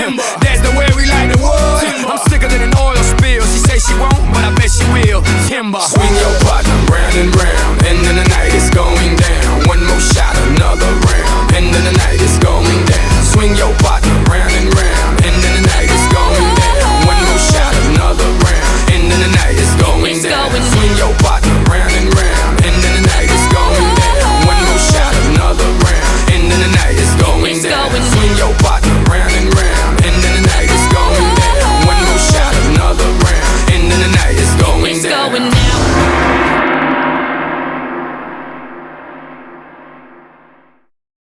Timber, that's the way we like the wood. I'm sicker than an oil spill. She say she won't, but I bet she will. Timber. Swing your partner round and round, and then the night is going down. One more shot, another round, and then the night is going down. Swing your partner round and round, and then the night is going down. One more shot, another round, and then the night is going down. Swing your partner round and round, and then the night is going down. One more shot, another round, and then the night is going down. Swing your partner round and round, and then the night is going down. One more shot, another round, and then the night is going down.